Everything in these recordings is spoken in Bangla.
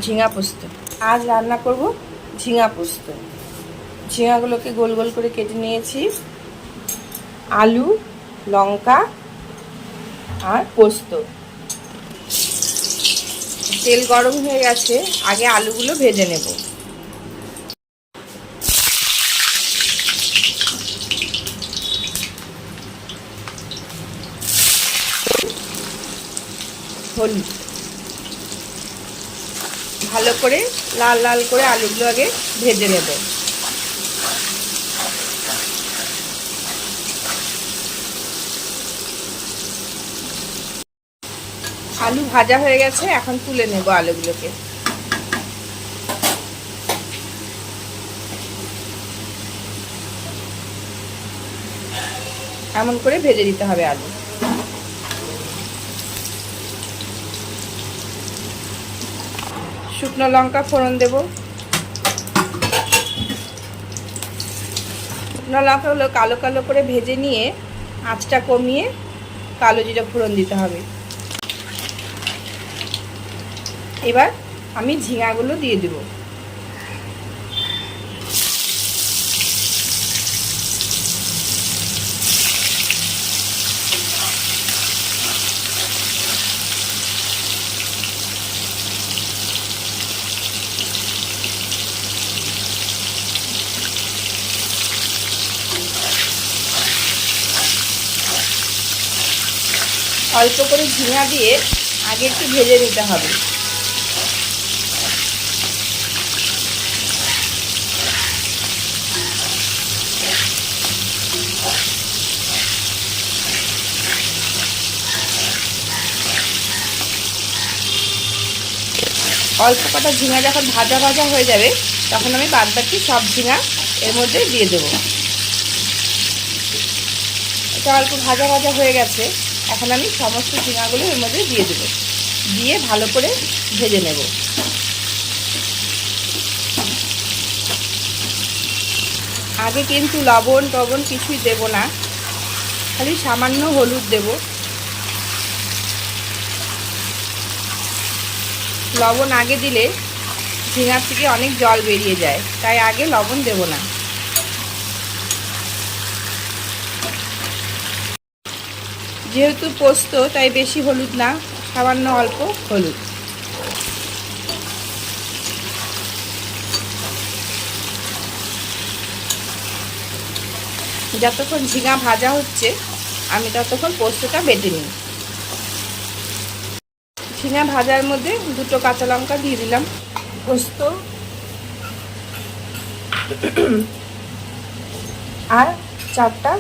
ঝিঙা পোস্ত। আজ রান্না করব ঝিঙা পোস্ত। ঝিঙাগুলোকে গোল গোল করে কেটে নিয়েছি। আলু, লঙ্কা আর পোস্ত। তেল গরম হয়ে গেছে, আগে আলুগুলো ভেজে নেব। হলুদ, ভালো করে লাল লাল করে আলুগুলো আগে ভেজে নেব। আলু ভাজা হয়ে গেছে, এখন তুলে নেব আলুগুলোকে। এমন করে ভেজে দিতে হবে আলু। শুকনো লঙ্কা ফোড়ন দেব। শুকনো লঙ্কাগুলো কালো কালো করে ভেজে নিয়ে আঁচটা কমিয়ে কালো জিরা ফোড়ন দিতে হবে। এবার আমি ঝিঙাগুলো দিয়ে দেব। অল্প করে ঝিঙা দিয়ে আগে একটু ভেজে নিতে হবে। অল্প কটা ঝিঙা যখন ভাজা ভাজা হয়ে যাবে, তখন আমি বাদবাকি সব ঝিঙা এর মধ্যে দিয়ে দেবো। এটা অল্প ভাজা ভাজা হয়ে গেছে, এখন আমি সমস্ত ঝিঙাগুলো এর মধ্যে দিয়ে দেবো। দিয়ে ভালো করে ভেজে নেব। আগে কিন্তু লবণ টবণ কিছুই দেব না, খালি সামান্য হলুদ দেব। লবণ আগে দিলে ঝিঙার থেকে অনেক জল বেরিয়ে যায়, তাই আগে লবণ দেব না। যেহেতু পোস্ত, তাই বেশি হলুদ না, সামান্য অল্প হলুদ। যতক্ষণ ঝিঙা ভাজা হচ্ছে আমি ততক্ষণ পোস্তটা বেটে নিই। ঝিঙা ভাজার মধ্যে দুটো কাঁচা লঙ্কা দিয়ে দিলাম। পোস্ত আর চারটা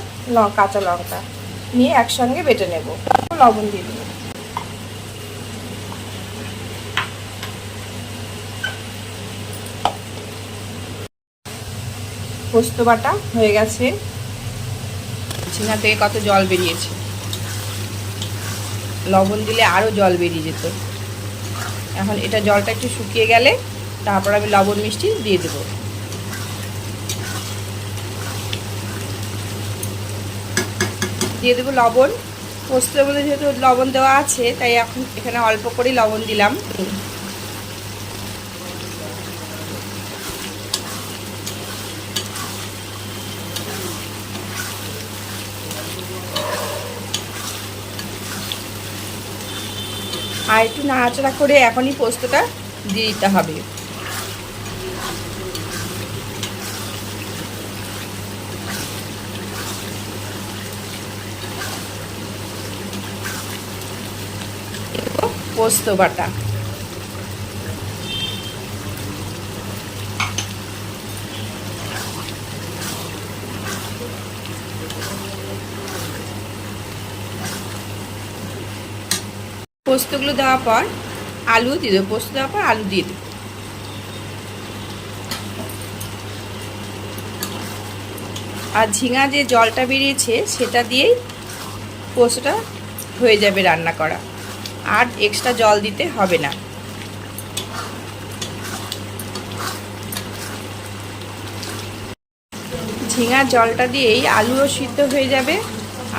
কাঁচা লঙ্কা নিয়ে একসঙ্গে বেটে নেব। লবণ দিয়ে দেব। পোস্ত বাটা হয়ে গেছে। ঝিঙা থেকে কত জল বেরিয়েছে, লবণ দিলে আরও জল বেরিয়ে যেত। এখন এটা জলটা একটু শুকিয়ে গেলে তারপর আমি লবণ মিষ্টি দিয়ে দেব। দিয়ে দেবো লবণ। পোস্তের মধ্যে যেহেতু লবণ দেওয়া আছে, তাই এখন এখানে অল্প করেই লবণ দিলাম। আর একটু নাড়াচাড়া করে এখনই পোস্তটা দিয়ে দিতে হবে। পোস্ত বাটা। পোস্তগুলো দেওয়ার পর আলু দিয়ে দেবো। পোস্ত দেওয়ার পর আলু দিয়ে দেবো। আর ঝিঙা যে জলটা বেরিয়েছে সেটা দিয়েই পোস্তটা হয়ে যাবে রান্না করা, আর এক্সট্রা জল দিতে হবে না। ঝিঙার জলটা দিয়েই আলুও সিদ্ধ হয়ে যাবে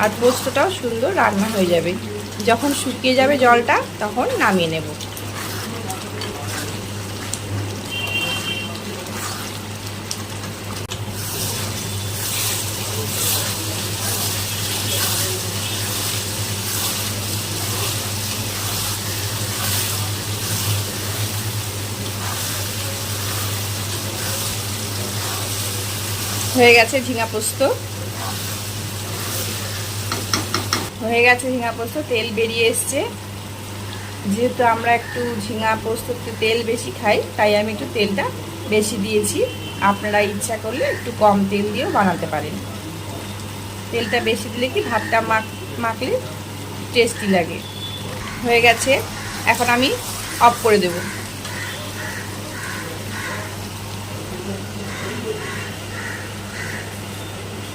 আর পোস্তটাও সুন্দর রান্না হয়ে যাবে। যখন শুকিয়ে যাবে জলটা, তখন নামিয়ে নেব। হয়ে গেছে ঝিঙা পোস্ত, হয়ে গেছে ঝিঙা পোস্ত, তেল বেরিয়ে এসছে। যেহেতু আমরা একটু ঝিঙা পোস্ততে তেল বেশি খাই, তাই আমি একটু তেলটা বেশি দিয়েছি। আপনারা ইচ্ছা করলে একটু কম তেল দিয়েও বানাতে পারেন। তেলটা বেশি দিলে কি ভাতটা মাখলে টেস্টি লাগে। হয়ে গেছে, এখন আমি অফ করে দেব।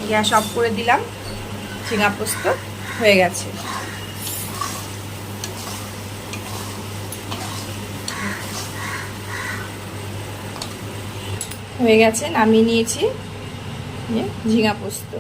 গ্যাস অফ করে দিলাম। ঝিঙা পোস্ত হয়ে গেছে। হয়ে গেছে, নামিয়ে নিয়েছি ঝিঙা পোস্ত।